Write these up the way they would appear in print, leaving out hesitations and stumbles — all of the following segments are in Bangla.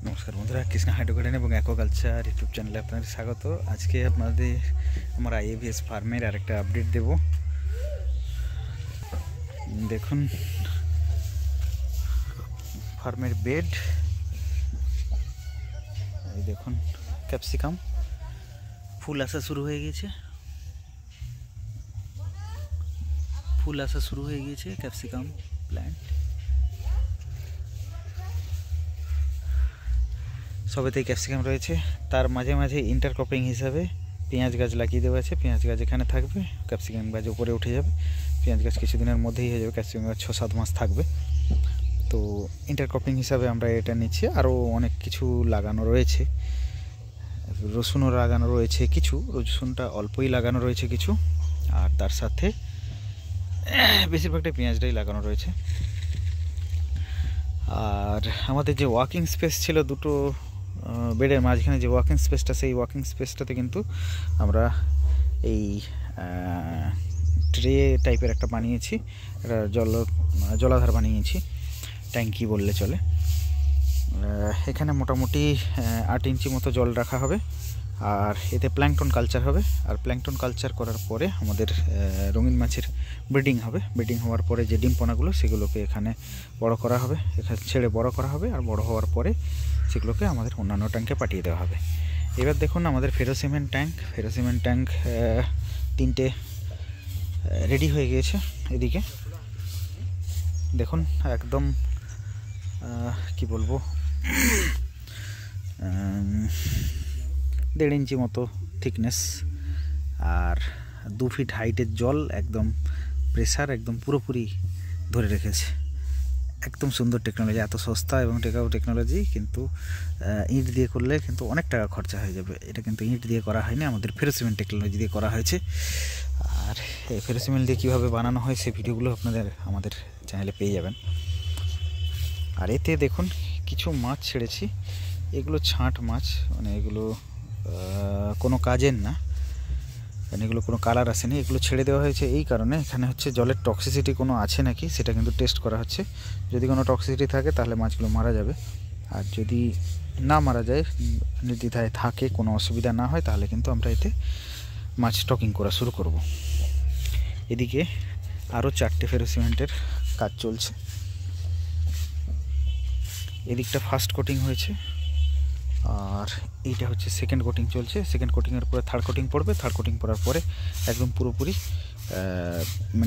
নমস্কার বন্ধুরা, কৃষ্ণা হাইড্রো গার্ডেন এবং অ্যাকোয়াকালচার ইউটিউব চ্যানেলে আপনাদের স্বাগত। আজকে আপনাদের আমার আইএভিএস ফার্মের আরেকটা আপডেট দেব। দেখুন ফার্মের বেড, এই দেখুন ক্যাপসিকাম ফুল আসা শুরু হয়ে গিয়েছে, ক্যাপসিকাম প্ল্যান্ট সবেতেই ক্যাপসিকাম রয়েছে। তার মাঝে মাঝে ইন্টারক্রপিং হিসাবে পেঁয়াজ গাছ লাগিয়ে দেওয়া আছে। পেঁয়াজ গাছ এখানে থাকবে, ক্যাপসিকাম গাছ উপরে উঠে যাবে। পেঁয়াজ গাছ কিছুদিনের মধ্যেই হয়ে যাবে, ক্যাপসিকাম গাছ 6-7 মাস থাকবে। তো ইন্টারক্রপিং হিসাবে আমরা এটা নিচ্ছি। আরও অনেক কিছু লাগানো রয়েছে, রসুনও লাগানো রয়েছে কিছু, রসুনটা অল্পই লাগানো রয়েছে কিছু, আর তার সাথে বেশিরভাগটাই পেঁয়াজটাই লাগানো রয়েছে। আর আমাদের যে ওয়াকিং স্পেস ছিল দুটো বেডের মাঝখানে, যে ওয়াকিং স্পেসটা, সেই ওয়াকিং স্পেসটাতে কিন্তু আমরা এই ট্রে টাইপের একটা বানিয়েছি, একটা জলাধার বানিয়েছি, ট্যাঙ্কি বললে চলে। এখানে মোটামুটি 8 ইঞ্চি মতো জল রাখা হবে, আর এতে প্ল্যাঙ্কটন কালচার হবে। আর প্ল্যাঙ্কটন কালচার করার পরে আমাদের রঙিন মাছের ব্রিডিং হবে। ব্রিডিং হওয়ার পরে যে ডিমপোনাগুলো সেগুলোকে এখানে বড় করা হবে, এখানে ছেড়ে বড় করা হবে, আর বড় হওয়ার পরে সেগুলোকে আমাদের অন্যান্য ট্যাঙ্কে পাঠিয়ে দেওয়া হবে। এবার দেখুন আমাদের ফেরোসিমেন্ট ট্যাঙ্ক 3টে রেডি হয়ে গিয়েছে। এদিকে দেখুন একদম কি বলবো, 1.5 ইঞ্চি মতো থিকনেস, আর 2 ফিট হাইটের জল, একদম প্রেসার একদম পুরোপুরি ধরে রেখেছে। একদম সুন্দর টেকনোলজি, এত সস্তা এবং টেকাও টেকনোলজি, কিন্তু ইট দিয়ে করলে কিন্তু অনেক টাকা খরচা হয়ে যাবে। এটা কিন্তু ইট দিয়ে করা হয়নি, আমাদের ফেরোসিমেন্ট টেকনোলজি দিয়ে করা হয়েছে। আর এই ফেরোসিমেন্ট দিয়ে কীভাবে বানানো হয় সেই ভিডিওগুলো আপনাদের আমাদের চ্যানেলে পেয়ে যাবেন। আর এতে দেখুন কিছু মাছ ছেড়েছি, এগুলো ছাঁট মাছ, মানে এগুলো কোনো কাজের না, কারণ এগুলো কোনো কালার আসেনি। এগুলো ছেড়ে দেওয়া হয়েছে এই কারণে, এখানে হচ্ছে জলের টক্সিসিটি কোনো আছে নাকি সেটা কিন্তু টেস্ট করা হচ্ছে। যদি কোনো টক্সিসিটি থাকে তাহলে মাছগুলো মারা যাবে, আর যদি না মারা যায়, নির্দ্বিধায় থাকে, কোনো অসুবিধা না হয়, তাহলে কিন্তু আমরা এতে মাছ স্টকিং করা শুরু করব। এদিকে আরও 4টে ফেরোসিমেন্টের কাজ চলছে। এদিকটা ফার্স্ট কোটিং হয়েছে, আর এইটা হচ্ছে সেকেন্ড কোটিং চলছে। সেকেন্ড কোটিংয়ের পরে থার্ড কোটিং পড়বে, থার্ড কোটিং পড়ার পরে একদম পুরোপুরি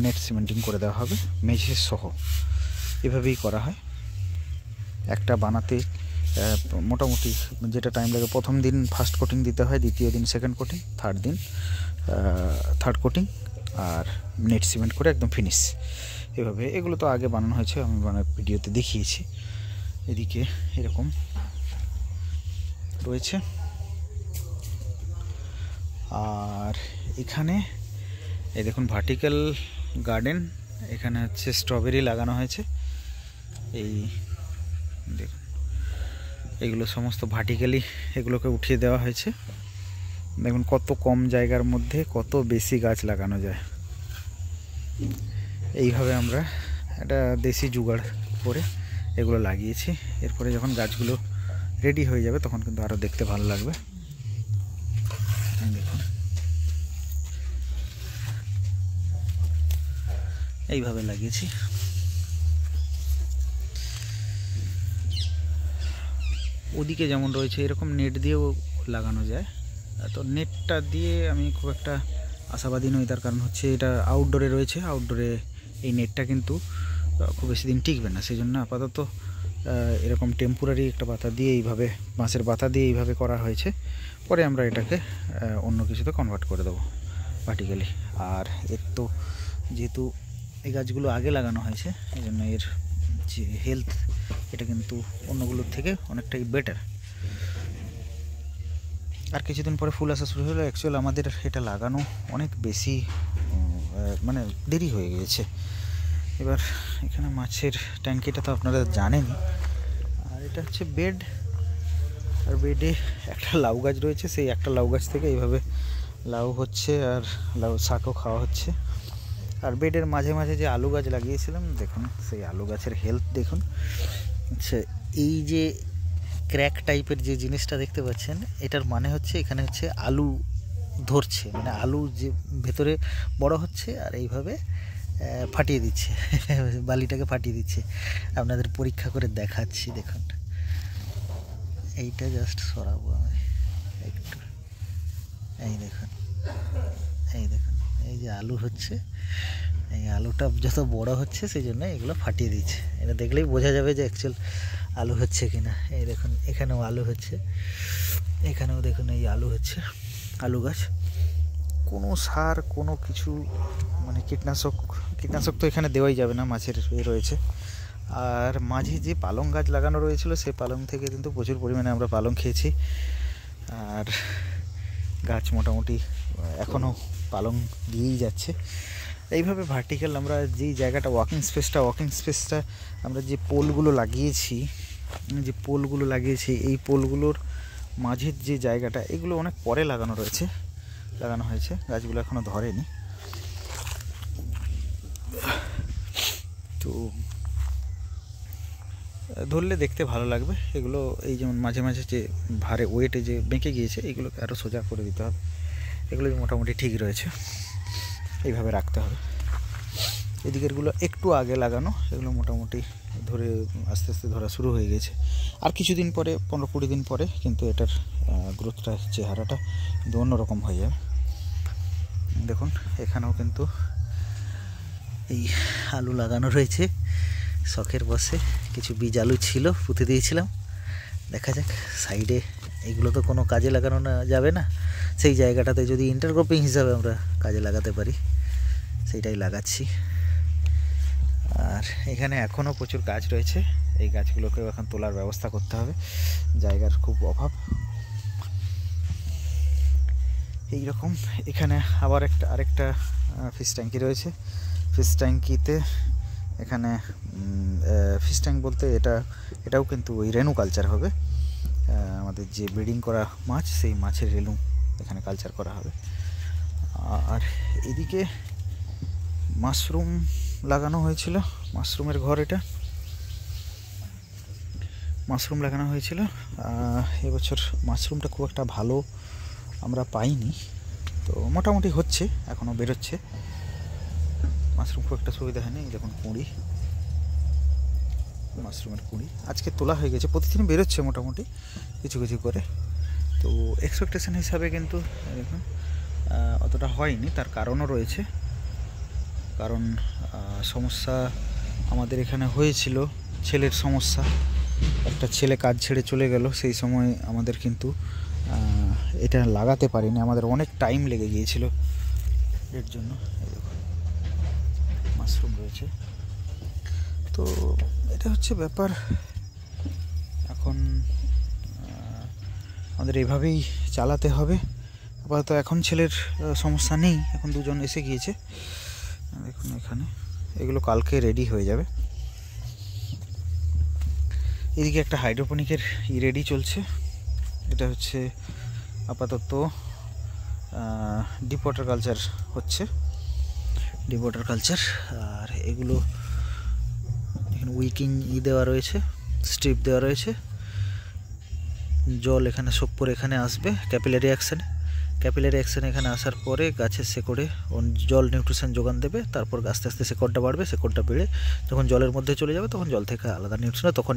নেট সিমেন্টিং করে দেওয়া হবে মেঝে সহ। এভাবেই করা হয়। একটা বানাতে মোটামুটি যেটা টাইম লাগে, প্রথম দিন ফার্স্ট কোটিং দিতে হয়, দ্বিতীয় দিন সেকেন্ড কোটিং, থার্ড দিন থার্ড কোটিং, আর নেট সিমেন্ট করে একদম ফিনিশ। এভাবে এগুলো তো আগে বানানো হয়েছে, আমি ভিডিওতে দেখিয়েছি। এদিকে এরকম রয়েছে। আর এখানে এই দেখুন ভার্টিক্যাল গার্ডেন, এখানে হচ্ছে স্ট্রবেরি লাগানো হয়েছে। এই দেখুন এগুলো সমস্ত ভার্টিক্যালি এগুলোকে উঠিয়ে দেওয়া হয়েছে। দেখুন কত কম জায়গার মধ্যে কত বেশি গাছ লাগানো যায়। এইভাবে আমরা একটা দেশি জুগাড় করে এগুলো লাগিয়েছি। এরপরে যখন গাছগুলো রেডি হয়ে যাবে তখন কিন্তু আরও দেখতে ভালো লাগবে। দেখুন এইভাবে লাগিয়েছি। ওদিকে যেমন রয়েছে এরকম নেট দিয়েও লাগানো যায়, তো নেটটা দিয়ে আমি খুব একটা আশাবাদী নই। তার কারণ হচ্ছে এটা আউটডোরে রয়েছে, আউটডোরে এই নেটটা কিন্তু খুব বেশি দিন টিকবে না। সেই জন্য আপাতত এরকম টেম্পোরারি একটা পাতা দিয়ে, এইভাবে বাঁশের পাতা দিয়ে এইভাবে করা হয়েছে। পরে আমরা এটাকে অন্য কিছুতে কনভার্ট করে দেবো ভার্টিক্যালি। আর এর তো যেহেতু এই গাছগুলো আগে লাগানো হয়েছে, এই জন্য এর যে হেলথ, এটা কিন্তু অন্যগুলোর থেকে অনেকটাই বেটার। আর কিছুদিন পরে ফুল আসা শুরু হলো। অ্যাকচুয়ালি আমাদের এটা লাগানো অনেক বেশি মানে দেরি হয়ে গিয়েছে। এবার এখানে মাছের ট্যাঙ্কিটা তো আপনারা জানেনই। আর এটা হচ্ছে বেড, আর বেডে একটা লাউ গাছ রয়েছে, সেই একটা লাউ গাছ থেকে এইভাবে লাউ হচ্ছে, আর লাউ শাকও খাওয়া হচ্ছে। আর বেডের মাঝে মাঝে যে আলু গাছ লাগিয়েছিলাম, দেখুন সেই আলু গাছের হেলথ দেখুন। আচ্ছা, এই যে ক্র্যাক টাইপের যে জিনিসটা দেখতে পাচ্ছেন, এটার মানে হচ্ছে এখানে হচ্ছে আলু ধরছে, মানে আলু যে ভেতরে বড় হচ্ছে আর এইভাবে ফাটিয়ে দিচ্ছে বালিটাকে ফাটিয়ে দিচ্ছে। আপনাদের পরীক্ষা করে দেখাচ্ছি, দেখুন এইটা জাস্ট সরাবো আমি একটু, এই দেখুন এই যে আলু হচ্ছে, এই আলুটা যত বড় হচ্ছে সেই জন্য এগুলো ফাটিয়ে দিচ্ছে। এটা দেখলেই বোঝা যাবে যে অ্যাকচুয়াল আলু হচ্ছে কিনা। এই দেখুন এখানেও আলু হচ্ছে, এখানেও দেখুন এই আলু হচ্ছে, আলু গাছ। কোনো সার কোনো কিছু মানে কীটনাশক তো এখানে দেওয়াই যাবে না, মাছের রয়েছে। আর মাঝে যে পালং গাছ লাগানো রয়েছিল সেই পালং থেকে কিন্তু প্রচুর পরিমাণে আমরা পালং খেয়েছি। আর গাছ মোটামুটি এখনও পালং দিয়েই যাচ্ছে। এইভাবে ভার্টিক্যাল আমরা যেই জায়গাটা ওয়াকিং স্পেসটা আমরা যে পোলগুলো লাগিয়েছি, এই পোলগুলোর মাঝের যে জায়গাটা, এগুলো অনেক পরে লাগানো হয়েছে, গাছগুলো এখনও ধরেনি। তো ধরলে দেখতে ভালো লাগবে এগুলো। এই যেমন মাঝে মাঝে যে ভারে ওয়েটে যে বেঁকে গিয়েছে, এগুলোকে আরও সোজা করে দিতে হবে। এগুলো মোটামুটি ঠিক রয়েছে, এইভাবে রাখতে হবে। এদিকেরগুলো একটু আগে লাগানো, এগুলো মোটামুটি ধরে আস্তে আস্তে ধরা শুরু হয়ে গেছে। আর কিছুদিন পরে 15-20 দিন পরে কিন্তু এটার গ্রোথটা, চেহারাটা কিন্তু অন্যরকম হয়ে যাবে। দেখুন এখানেও কিন্তু এই আলু লাগানো রয়েছে শখের বসে। কিছু বীজ আলু ছিল, পুঁতে দিয়েছিলাম। দেখা যাক, সাইডে এগুলো তো কোনো কাজে লাগানো যাবে না, সেই জায়গাটাতে যদি ইন্টারক্রপিং হিসাবে আমরা কাজে লাগাতে পারি সেইটাই লাগাচ্ছি। আর এখানে এখনও প্রচুর গাছ রয়েছে, এই গাছগুলোকেও এখন তোলার ব্যবস্থা করতে হবে, জায়গার খুব অভাব। এই রকম এখানে আবার আরেকটা ফিশ ট্যাঙ্কি রয়েছে। ফিশ ট্যাঙ্কিতে এখানে ফিশ ট্যাঙ্ক বলতে এটাও কিন্তু ওই রেনু কালচার হবে। আমাদের যে ব্রিডিং করা মাছ, সেই মাছের রেনু এখানে কালচার করা হবে। আর এদিকে মাশরুম লাগানো হয়েছিল, মাশরুমের ঘর এটা, মাশরুম লাগানো হয়েছিল। এবছর মাশরুমটা খুব একটা ভালো আমরা পাইনি, তো মোটামুটি হচ্ছে, এখনও বেরোচ্ছে। মাশরুম খুব একটা সুবিধা হয়নি। দেখুন মাশরুমের কুঁড়ি আজকে তোলা হয়ে গেছে, প্রতিদিন বেরোচ্ছে মোটামুটি কিছু কিছু করে। তো এক্সপেকটেশন হিসাবে কিন্তু দেখুন অতটা হয়নি, তার কারণও রয়েছে। কারণ সমস্যা আমাদের এখানে হয়েছিল, ছেলের সমস্যা। একটা ছেলে কাজ ছেড়ে চলে গেল, সেই সময় আমাদের কিন্তু এটা লাগাতে পারিনি, আমাদের অনেক টাইম লেগে গিয়েছিল এর জন্য। এই দেখুন মাশরুম রয়েছে। তো এটা হচ্ছে ব্যাপার। এখন আমাদের এভাবেই চালাতে হবে আপাতত। এখন ছেলের সমস্যা নেই, এখন দুজন এসে গিয়েছে। দেখুন এখানে এগুলো কালকে রেডি হয়ে যাবে। এদিকে একটা হাইড্রোপনিকের রেডি চলছে। এটা হচ্ছে আপাতত ডিপ ওয়াটার কালচার হচ্ছে, ডিপ ওয়াটার কালচার। আর এগুলো এখানে উইকিং দেওয়া রয়েছে, স্ট্রিপ দেওয়া রয়েছে। জল এখানে সোপ এখানে আসবে ক্যাপিলারি অ্যাকশানে এখানে আসার পরে গাছের শেকড়ে জল নিউট্রিশন যোগান দেবে। তারপর আস্তে আস্তে শেকড়টা বাড়বে, শেকড়টা বেড়ে যখন জলের মধ্যে চলে যাবে তখন জল থেকে আলাদা নিউট্রিশন, তখন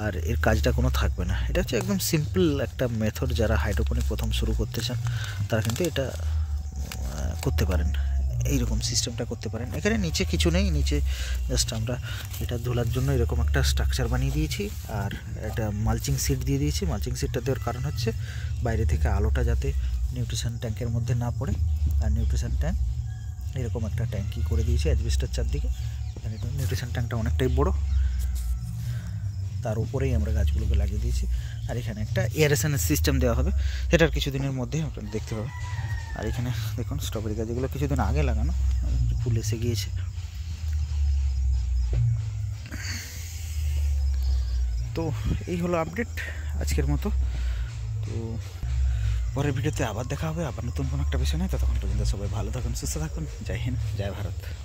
আর এর কাজটা কোনো থাকবে না। এটা হচ্ছে একদম সিম্পল একটা মেথড। যারা হাইড্রোপনিক প্রথম শুরু করতে চান তারা কিন্তু এটা করতে পারেন, এইরকম সিস্টেমটা করতে পারেন। এখানে নিচে কিছু নেই, নিচে জাস্ট আমরা এটা ধুলার জন্য এরকম একটা স্ট্রাকচার বানিয়ে দিয়েছি। আর একটা মালচিং সিট দিয়ে দিয়েছি। মালচিং সিটটা দেওয়ার কারণ হচ্ছে বাইরে থেকে আলোটা যাতে নিউট্রিশন ট্যাঙ্কের মধ্যে না পড়ে। আর নিউট্রিশন ট্যাঙ্ক এরকম একটা ট্যাঙ্কি করে দিয়েছি অ্যাজবেস্টার চারদিকে। এখানে নিউট্রিশন ট্যাঙ্কটা অনেকটাই বড়, তার উপরেই আমরা গাছগুলোকে লাগিয়ে দিয়েছি। আর এখানে একটা এয়ারেশনের সিস্টেম দেওয়া হবে, সেটার কিছুদিনের মধ্যে আপনারা দেখতে পাবেন। আর এখানে দেখুন স্ট্রবেরি গাছ, এগুলো কিছুদিন আগে লাগানো, ফুল এসে গিয়েছে। তো এই হলো আপডেট আজকের মতো। তো পরের ভিডিওতে আবার দেখা হবে, আবার নতুন কোনো একটা বিষয় নেই। ততক্ষণ পর্যন্ত সবাই ভালো থাকুন, সুস্থ থাকুন। জয় হিন্দ, জয় ভারত।